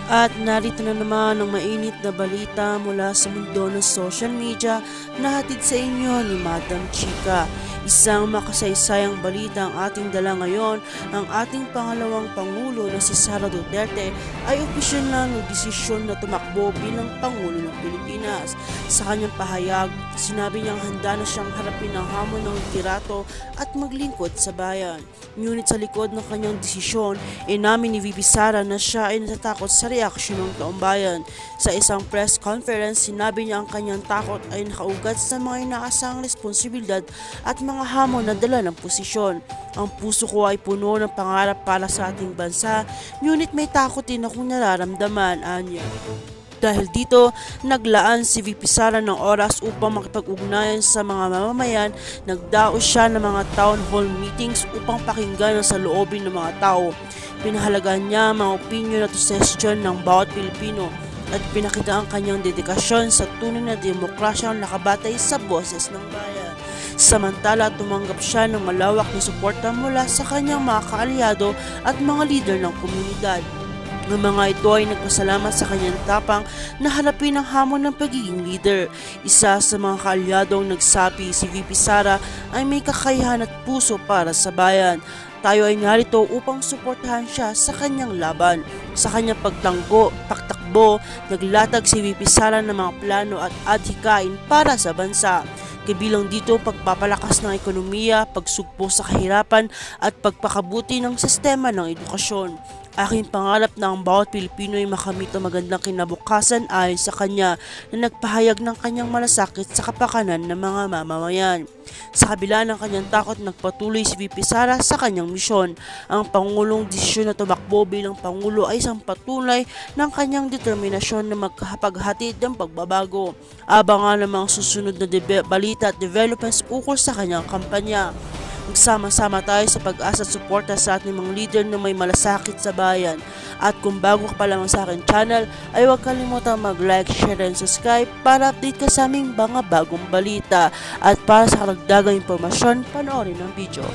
At narito na naman ang mainit na balita mula sa mundo ng social media na hatid sa inyo ni Madam Chika. Isang makasaysayang balita ang ating dala ngayon. Ang ating pangalawang Pangulo na si Sara Duterte ay opisyal na nagdesisyon na tumakbo bilang Pangulo ng Pilipinas. Sa kanyang pahayag, sinabi niyang handa na siyang harapin ang hamon ng liderato at maglingkod sa bayan. Ngunit sa likod ng kanyang desisyon, inamin ni VP Sara na siya ay natatakot sa reaksyon ng taong bayan. Sa isang press conference, sinabi niya ang kanyang takot ay nakaugat sa mga inaasahang responsibilidad at mga hamon na dala ng posisyon. Ang puso ko ay puno ng pangarap para sa ating bansa, ngunit may takot din akong nararamdaman, anya. Dahil dito, naglaan si VP Sara ng oras upang makipag-ugnayan sa mga mamamayan. Nagdaos siya ng mga town hall meetings upang pakinggan ang saloobin ng mga tao. Pinahalagaan niya ang mga opinion at suggestion ng bawat Pilipino at pinakita ang kanyang dedikasyon sa tunay na demokrasyang nakabatay sa boses ng bayan. Samantala, tumanggap siya ng malawak na suporta mula sa kanyang mga kaalyado at mga leader ng komunidad. Ang mga ito ay nagpasalamat sa kanyang tapang na harapin ang hamon ng pagiging leader. Isa sa mga kaalyadong nagsabi, si VP Sara ay may kakayahan at puso para sa bayan. Tayo ay narito upang suportahan siya sa kanyang laban. Sa kanyang pagtakbo, naglatag si VP Sara ng mga plano at adhikain para sa bansa. Kabilang dito pagpapalakas ng ekonomiya, pagsugpo sa kahirapan at pagpakabuti ng sistema ng edukasyon. Aking pangarap na ang bawat Pilipino ay makamit ang magandang kinabukasan ayon sa kanya na nagpahayag ng kanyang malasakit sa kapakanan ng mga mamamayan. Sa kabila ng kanyang takot, nagpatuloy si VP Sara sa kanyang misyon. Ang Pangulong desisyon na tumakbo bilang Pangulo ay isang patunay ng kanyang determinasyon na magkapaghatid ng pagbabago. Abangan ang mga susunod na balita at developments ukol sa kanyang kampanya. Magsama-sama tayo sa pag-asa at suporta sa ating mga leader na may malasakit sa bayan. At kung bago ka pa lamang sa aking channel, ay huwag kalimutan mag-like, share, and subscribe para update ka sa aming mga bagong balita. At para sa karagdagang impormasyon, panoorin ang video.